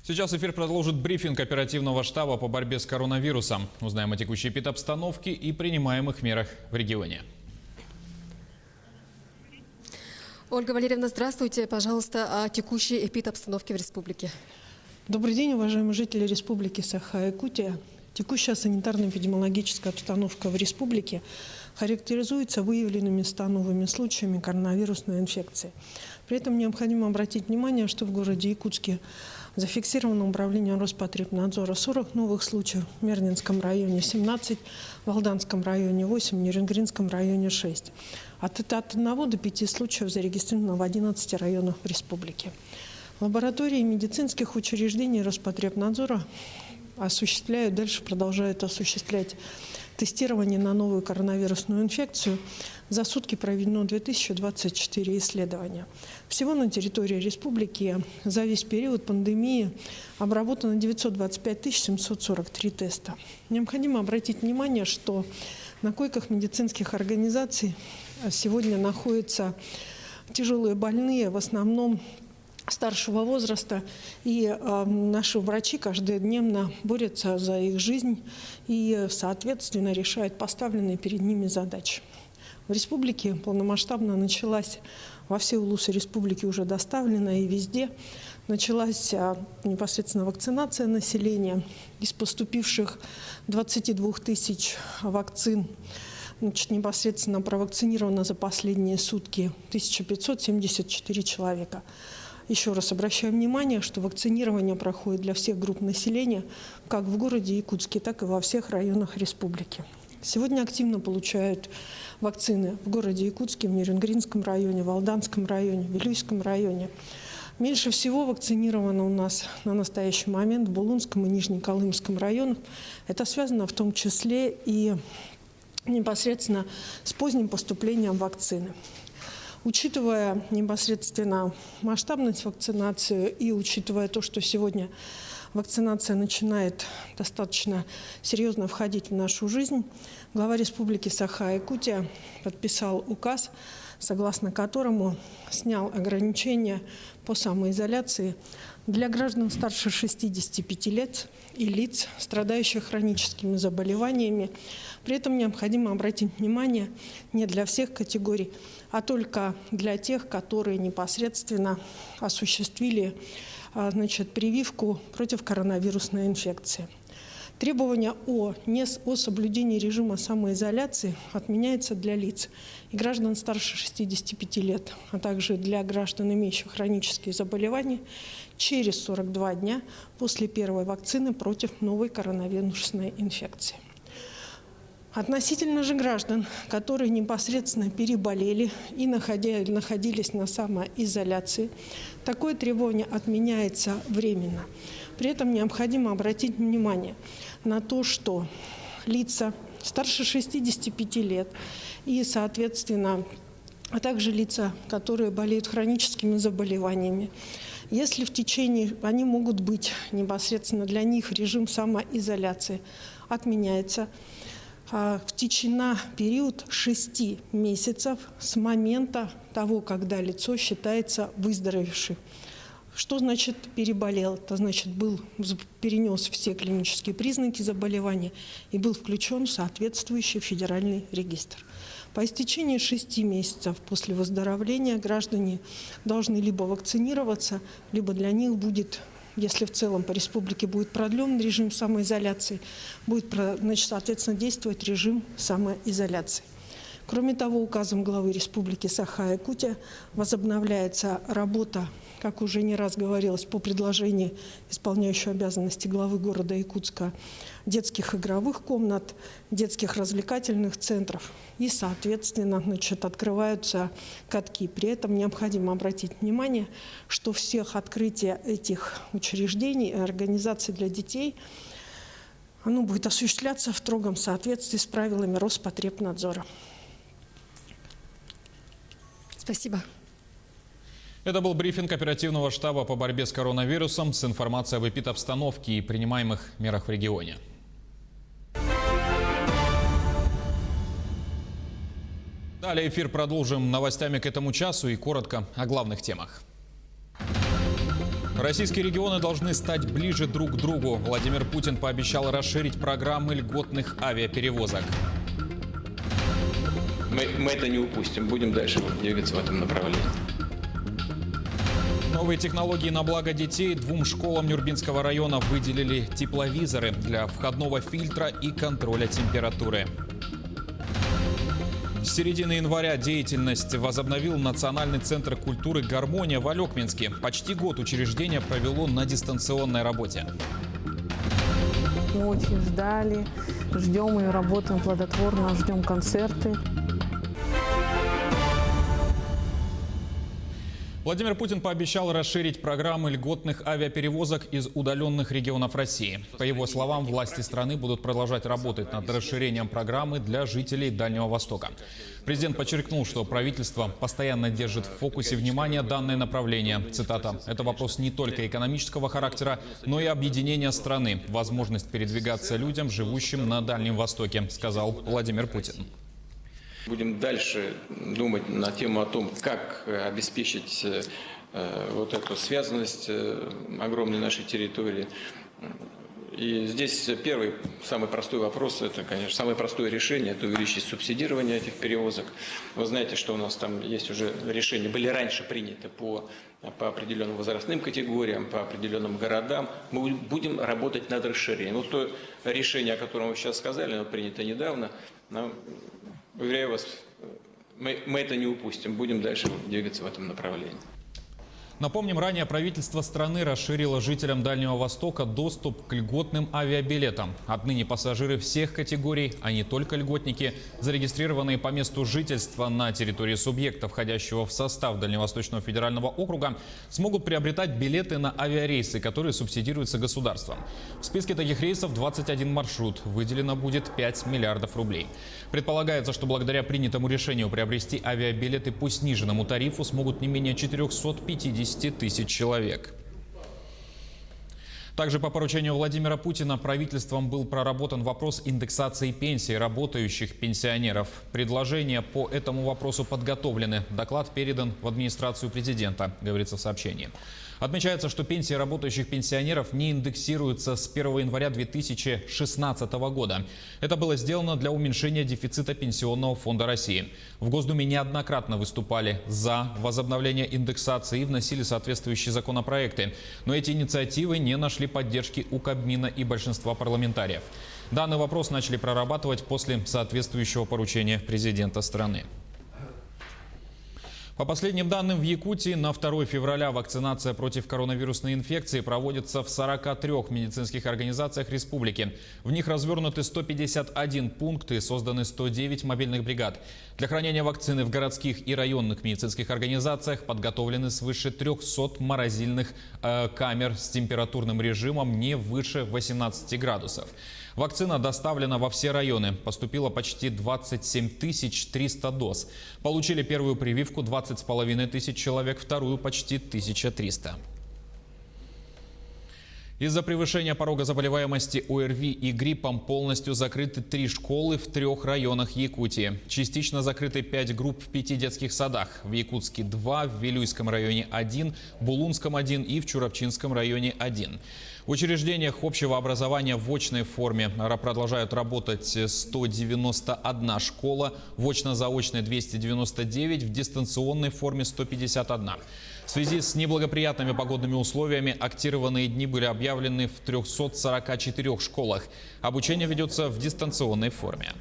Сейчас эфир продолжит брифинг оперативного штаба по борьбе с коронавирусом. Узнаем о текущей эпидобстановке и принимаемых мерах в регионе. Ольга Валерьевна, здравствуйте. Пожалуйста, о текущей эпидобстановке в республике. Добрый день, уважаемые жители Республики Саха-Якутия. Текущая санитарно-эпидемиологическая обстановка в республике характеризуется выявленными 100 новыми случаями коронавирусной инфекции. При этом необходимо обратить внимание, что в городе Якутске зафиксировано управлением Роспотребнадзора 40 новых случаев, в Мернинском районе 17, в Алданском районе 8, в Нерюнгринском районе 6. От 1 до 5 случаев зарегистрировано в 11 районах в республике. Лаборатории медицинских учреждений Роспотребнадзора продолжают осуществлять тестирование на новую коронавирусную инфекцию. За сутки проведено 2024 исследования. Всего на территории республики за весь период пандемии обработано 925 743 теста. Необходимо обратить внимание, что на койках медицинских организаций сегодня находятся тяжелые больные, в основном старшего возраста, и наши врачи каждодневно борются за их жизнь и, соответственно, решают поставленные перед ними задачи. В республике полномасштабно началась, во все улусы республики уже доставлена, и везде началась непосредственно вакцинация населения. Из поступивших 22 тысяч вакцин непосредственно провакцинировано за последние сутки 1574 человека. Еще раз обращаю внимание, что вакцинирование проходит для всех групп населения, как в городе Якутске, так и во всех районах республики. Сегодня активно получают вакцины в городе Якутске, в Нерюнгринском районе, в Алданском районе, в Вилюйском районе. Меньше всего вакцинировано у нас на настоящий момент в Булунском и Нижнеколымском районах. Это связано в том числе и непосредственно с поздним поступлением вакцины. Учитывая непосредственно масштабность вакцинации и учитывая то, что сегодня вакцинация начинает достаточно серьезно входить в нашу жизнь, глава Республики Саха-Якутия подписал указ, согласно которому снял ограничения по самоизоляции для граждан старше 65 лет и лиц, страдающих хроническими заболеваниями. При этом необходимо обратить внимание не для всех категорий, а только для тех, которые непосредственно осуществили прививку против коронавирусной инфекции. Требование о соблюдении режима самоизоляции отменяется для лиц и граждан старше 65 лет, а также для граждан, имеющих хронические заболевания, через 42 дня после первой вакцины против новой коронавирусной инфекции. Относительно же граждан, которые непосредственно переболели и находились на самоизоляции, такое требование отменяется временно. При этом необходимо обратить внимание на то, что лица старше 65 лет и, соответственно, а также лица, которые болеют хроническими заболеваниями, если они могут быть непосредственно для них режим самоизоляции отменяется в период 6 месяцев с момента того, когда лицо считается выздоровевшим. Что значит переболел? Это значит перенес все клинические признаки заболевания и был включен в соответствующий федеральный регистр. По истечении 6 месяцев после выздоровления граждане должны либо вакцинироваться, либо для них будет, если в целом по республике будет продлен режим самоизоляции, будет, соответственно, действовать режим самоизоляции. Кроме того, указом главы Республики Саха-Якутия возобновляется работа, как уже не раз говорилось, по предложению исполняющего обязанности главы города Якутска, детских игровых комнат, детских развлекательных центров и, соответственно, открываются катки. При этом необходимо обратить внимание, что всех открытие этих учреждений и организаций для детей оно будет осуществляться в строгом соответствии с правилами Роспотребнадзора. Спасибо. Это был брифинг оперативного штаба по борьбе с коронавирусом с информацией об эпидобстановке и принимаемых мерах в регионе. Далее эфир продолжим новостями к этому часу и коротко о главных темах. Российские регионы должны стать ближе друг к другу. Владимир Путин пообещал расширить программы льготных авиаперевозок. Мы это не упустим. Будем дальше двигаться в этом направлении. Новые технологии на благо детей. 2 школам Нюрбинского района выделили тепловизоры для входного фильтра и контроля температуры. С середины января деятельность возобновил Национальный центр культуры «Гармония» в Алекминске. Почти год учреждение провело на дистанционной работе. Мы очень ждали, ждем и работаем плодотворно, ждем концерты. Владимир Путин пообещал расширить программы льготных авиаперевозок из удаленных регионов России. По его словам, власти страны будут продолжать работать над расширением программы для жителей Дальнего Востока. Президент подчеркнул, что правительство постоянно держит в фокусе внимания данное направление. Цитата: «Это вопрос не только экономического характера, но и объединения страны, возможность передвигаться людям, живущим на Дальнем Востоке», сказал Владимир Путин. Будем дальше думать на тему о том, как обеспечить вот эту связанность огромной нашей территории. И здесь первый, самый простой вопрос, это, конечно, самое простое решение, это увеличить субсидирование этих перевозок. Вы знаете, что у нас там есть уже решения, были раньше приняты по определенным возрастным категориям, по определенным городам. Мы будем работать над расширением. Вот то решение, о котором вы сейчас сказали, оно принято недавно. Но, уверяю вас, мы это не упустим. Будем дальше двигаться в этом направлении. Напомним, ранее правительство страны расширило жителям Дальнего Востока доступ к льготным авиабилетам. Отныне пассажиры всех категорий, а не только льготники, зарегистрированные по месту жительства на территории субъекта, входящего в состав Дальневосточного федерального округа, смогут приобретать билеты на авиарейсы, которые субсидируются государством. В списке таких рейсов 21 маршрут. Выделено будет 5 миллиардов рублей. Предполагается, что благодаря принятому решению приобрести авиабилеты по сниженному тарифу смогут не менее 450 тысяч человек. Также по поручению Владимира Путина правительством был проработан вопрос индексации пенсий работающих пенсионеров. Предложения по этому вопросу подготовлены. Доклад передан в администрацию президента, говорится в сообщении. Отмечается, что пенсии работающих пенсионеров не индексируются с 1 января 2016 года. Это было сделано для уменьшения дефицита Пенсионного фонда России. В Госдуме неоднократно выступали за возобновление индексации и вносили соответствующие законопроекты. Но эти инициативы не нашли поддержки у Кабмина и большинства парламентариев. Данный вопрос начали прорабатывать после соответствующего поручения президента страны. По последним данным, в Якутии на 2 февраля вакцинация против коронавирусной инфекции проводится в 43 медицинских организациях республики. В них развернуты 151 пункт и созданы 109 мобильных бригад. Для хранения вакцины в городских и районных медицинских организациях подготовлены свыше 300 морозильных камер с температурным режимом не выше 18 градусов. Вакцина доставлена во все районы. Поступило почти 27 300 доз. Получили первую прививку 20 500 человек, вторую почти 1300. Из-за превышения порога заболеваемости ОРВИ и гриппом полностью закрыты 3 школы в 3 районах Якутии. Частично закрыты 5 групп в 5 детских садах. В Якутске 2, в Вилюйском районе 1, в Булунском 1 и в Чурапчинском районе 1. В учреждениях общего образования в очной форме продолжают работать 191 школа, в очно-заочной 299, в дистанционной форме 151. В связи с неблагоприятными погодными условиями актированные дни были объявлены в 344 школах. Обучение ведется в дистанционной форме.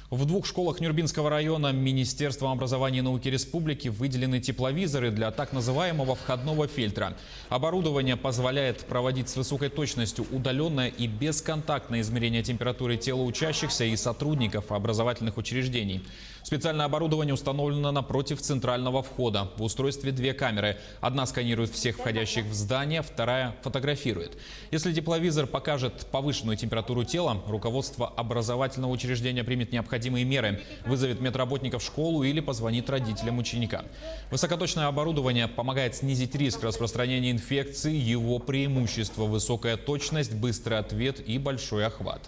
В 2 школах Нюрбинского района Министерством образования и науки республики выделены тепловизоры для так называемого входного фильтра. Оборудование позволяет проводить с высокой точностью удаленное и бесконтактное измерение температуры тела учащихся и сотрудников образовательных учреждений. Специальное оборудование установлено напротив центрального входа. В устройстве 2 камеры. Одна сканирует всех входящих в здание, вторая фотографирует. Если тепловизор покажет повышенную температуру тела, руководство образовательного учреждения примет необходимые меры, вызовет медработников в школу или позвонит родителям ученика. Высокоточное оборудование помогает снизить риск распространения инфекции, его преимущество – высокая точность, быстрый ответ и большой охват.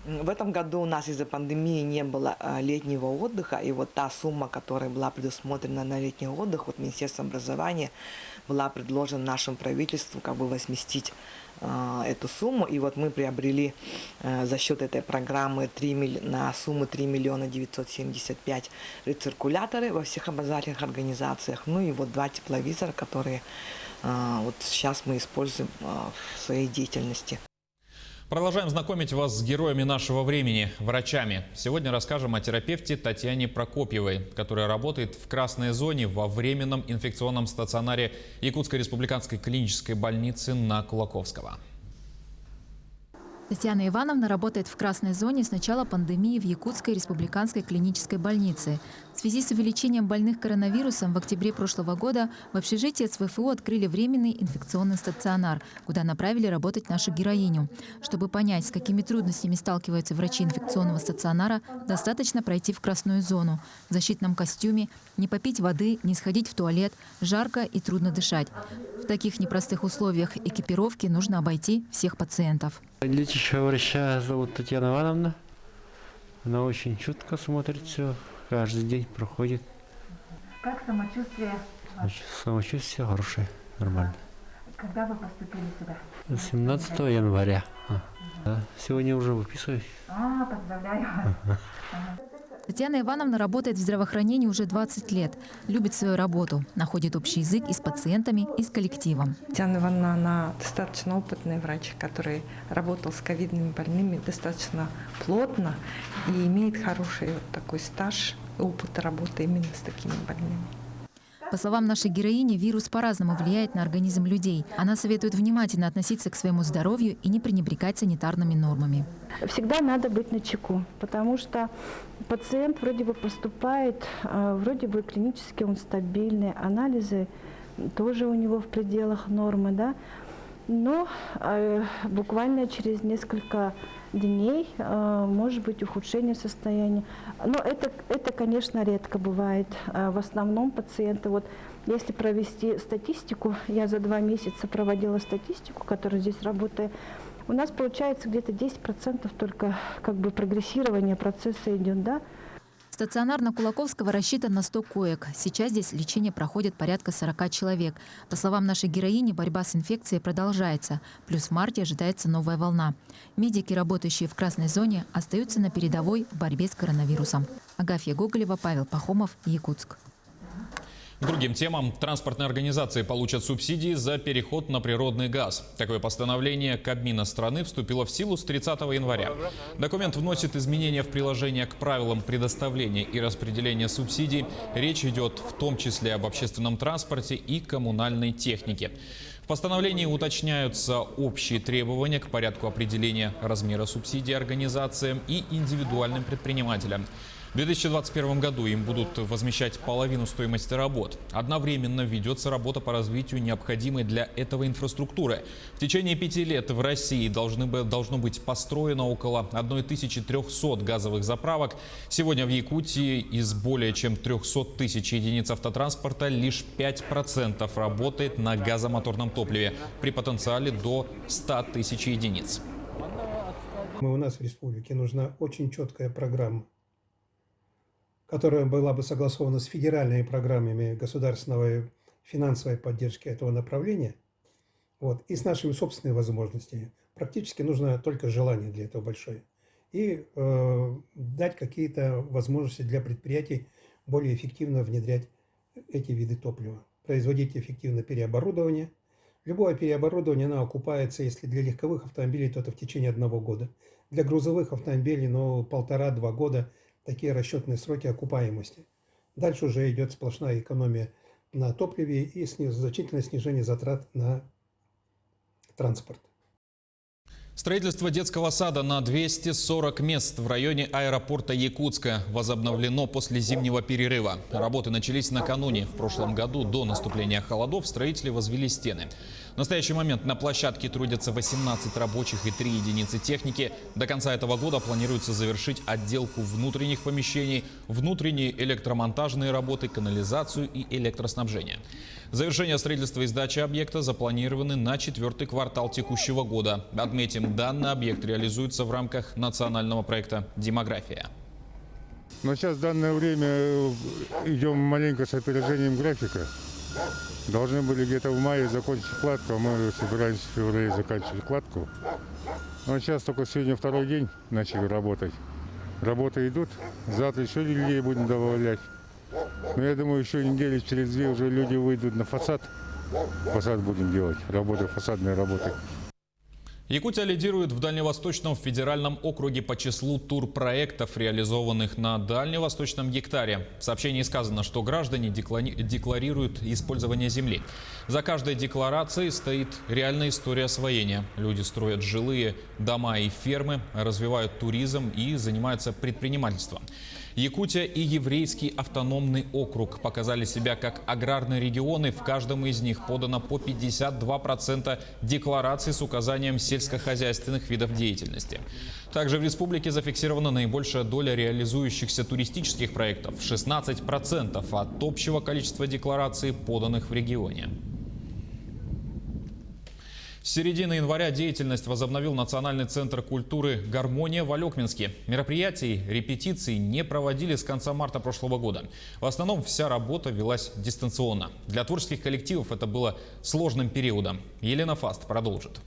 В этом году у нас из-за пандемии не было летнего отдыха, и вот та сумма, которая была предусмотрена на летний отдых, вот Министерством образования, была предложена нашему правительству как бы возместить эту сумму, и вот мы приобрели за счет этой программы на сумму 3 миллиона 975 рециркуляторы во всех образовательных организациях, ну и вот 2 тепловизора, которые вот сейчас мы используем в своей деятельности. Продолжаем знакомить вас с героями нашего времени – врачами. Сегодня расскажем о терапевте Татьяне Прокопьевой, которая работает в красной зоне во временном инфекционном стационаре Якутской республиканской клинической больницы на Кулаковского. Татьяна Ивановна работает в красной зоне с начала пандемии в Якутской республиканской клинической больнице. В связи с увеличением больных коронавирусом в октябре прошлого года в общежитии СВФУ открыли временный инфекционный стационар, куда направили работать нашу героиню. Чтобы понять, с какими трудностями сталкиваются врачи инфекционного стационара, достаточно пройти в красную зону. В защитном костюме, не попить воды, не сходить в туалет, жарко и трудно дышать. В таких непростых условиях экипировки нужно обойти всех пациентов. Лечащего врача зовут Татьяна Ивановна. Она очень чутко смотрит все, каждый день проходит. Как самочувствие? Самочувствие хорошее, нормально. Когда вы поступили сюда? 17 января. Да, сегодня уже выписываюсь. Поздравляю. Татьяна Ивановна работает в здравоохранении уже 20 лет. Любит свою работу, находит общий язык и с пациентами, и с коллективом. Татьяна Ивановна, она достаточно опытный врач, который работал с ковидными больными достаточно плотно и имеет хороший такой стаж, опыт работы именно с такими больными. По словам нашей героини, вирус по-разному влияет на организм людей. Она советует внимательно относиться к своему здоровью и не пренебрегать санитарными нормами. Всегда надо быть начеку, потому что пациент вроде бы поступает, вроде бы клинически он стабильный, анализы тоже у него в пределах нормы, да? Но буквально через несколько дней может быть ухудшение состояния. Но это, конечно, редко бывает. В основном пациенты, вот если провести статистику, я за 2 месяца проводила статистику, которая здесь работает, у нас получается где-то 10% только как бы прогрессирование процесса идет, да. Стационар на Кулаковского рассчитан на 100 коек. Сейчас здесь лечение проходит порядка 40 человек. По словам нашей героини, борьба с инфекцией продолжается. Плюс в марте ожидается новая волна. Медики, работающие в красной зоне, остаются на передовой в борьбе с коронавирусом. Агафья Гоголева, Павел Пахомов, Якутск. К другим темам. Транспортные организации получат субсидии за переход на природный газ. Такое постановление Кабмина страны вступило в силу с 30 января. Документ вносит изменения в приложение к правилам предоставления и распределения субсидий. Речь идет в том числе об общественном транспорте и коммунальной технике. В постановлении уточняются общие требования к порядку определения размера субсидий организациям и индивидуальным предпринимателям. В 2021 году им будут возмещать половину стоимости работ. Одновременно ведется работа по развитию необходимой для этого инфраструктуры. В течение 5 лет в России должно быть построено около 1300 газовых заправок. Сегодня в Якутии из более чем 300 тысяч единиц автотранспорта лишь 5% работает на газомоторном топливе при потенциале до 100 тысяч единиц. У нас в республике нужна очень четкая программа, которая была бы согласована с федеральными программами государственной финансовой поддержки этого направления, и с нашими собственными возможностями. Практически нужно только желание для этого большое. И дать какие-то возможности для предприятий более эффективно внедрять эти виды топлива. Производить эффективно переоборудование. Любое переоборудование, оно окупается, если для легковых автомобилей, то это в течение 1 года. Для грузовых автомобилей, 1,5-2 года. Такие расчетные сроки окупаемости. Дальше уже идет сплошная экономия на топливе и значительное снижение затрат на транспорт. Строительство детского сада на 240 мест в районе аэропорта Якутска возобновлено после зимнего перерыва. Работы начались накануне. В прошлом году, до наступления холодов, строители возвели стены. В настоящий момент на площадке трудятся 18 рабочих и 3 единицы техники. До конца этого года планируется завершить отделку внутренних помещений, внутренние электромонтажные работы, канализацию и электроснабжение. Завершение строительства и сдачи объекта запланированы на 4-й квартал текущего года. Отметим, данный объект реализуется в рамках национального проекта «Демография». Но сейчас в данное время идем маленько с опережением графика. Должны были где-то в мае закончить кладку, а мы собираемся в феврале заканчивать кладку. Но сейчас только сегодня второй день начали работать. Работы идут, завтра еще людей будем добавлять. Но я думаю, еще недели через 2 уже люди выйдут на фасад. Фасад будем делать, фасадные работы. Якутия лидирует в Дальневосточном федеральном округе по числу турпроектов, реализованных на Дальневосточном гектаре. В сообщении сказано, что граждане декларируют использование земли. За каждой декларацией стоит реальная история освоения. Люди строят жилые дома и фермы, развивают туризм и занимаются предпринимательством. Якутия и Еврейский автономный округ показали себя как аграрные регионы. В каждом из них подано по 52% деклараций с указанием сельскохозяйственных видов деятельности. Также в республике зафиксирована наибольшая доля реализующихся туристических проектов – 16% от общего количества деклараций, поданных в регионе. С середины января деятельность возобновил Национальный центр культуры «Гармония» в Алекминске. Мероприятий, репетиций не проводили с конца марта прошлого года. В основном вся работа велась дистанционно. Для творческих коллективов это было сложным периодом. Елена Фаст продолжит.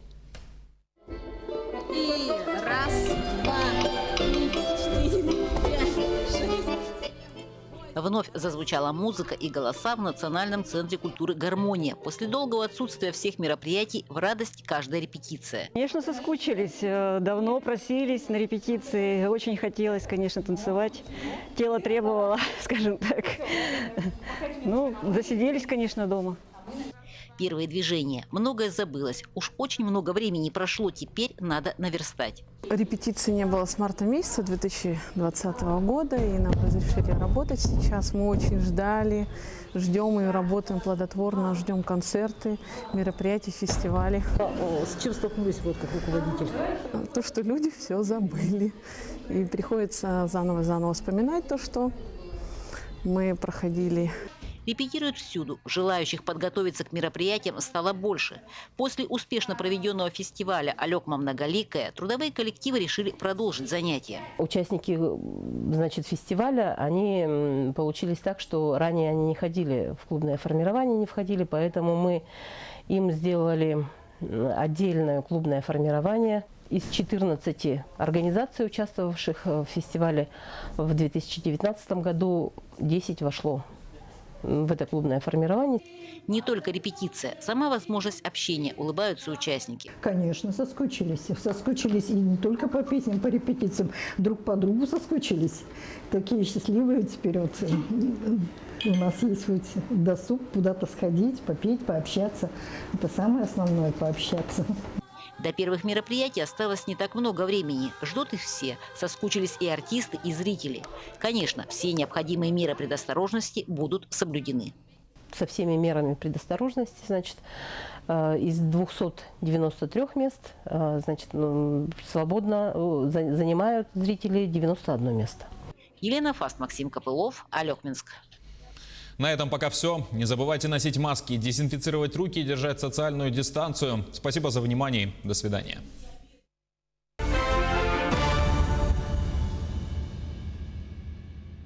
И раз, два, 3, 4, 5, 6. Вновь зазвучала музыка и голоса в Национальном центре культуры «Гармония». После долгого отсутствия всех мероприятий в радость каждая репетиция. Конечно, соскучились. Давно просились на репетиции. Очень хотелось, конечно, танцевать. Тело требовало, скажем так. Ну, засиделись, конечно, дома. Первые движения. Многое забылось. Уж очень много времени прошло. Теперь надо наверстать. Репетиции не было с марта месяца 2020 года, и нам разрешили работать сейчас. Мы очень ждем и работаем плодотворно, ждем концерты, мероприятия, фестивали. С чем столкнулись вот как руководитель? То, что люди все забыли. И приходится заново вспоминать то, что мы проходили. Репетируют всюду. Желающих подготовиться к мероприятиям стало больше. После успешно проведенного фестиваля «Алекма многоликая» трудовые коллективы решили продолжить занятия. Участники, значит, фестиваля, они получились так, что ранее они не ходили в клубное формирование, не входили, поэтому мы им сделали отдельное клубное формирование. Из 14 организаций, участвовавших в фестивале в 2019 году, 10 вошло в это клубное формирование. Не только репетиция, сама возможность общения, улыбаются участники. Конечно, соскучились. Соскучились и не только по песням, по репетициям, друг по другу соскучились. Такие счастливые теперь вот у нас есть вот досуг, куда-то сходить, попеть, пообщаться. Это самое основное, пообщаться. До первых мероприятий осталось не так много времени. Ждут их все. Соскучились и артисты, и зрители. Конечно, все необходимые меры предосторожности будут соблюдены. Со всеми мерами предосторожности, значит, из 293 мест, значит, свободно занимают зрители 91 место. Елена Фаст, Максим Копылов, Алекминск. На этом пока все. Не забывайте носить маски, дезинфицировать руки и держать социальную дистанцию. Спасибо за внимание. До свидания.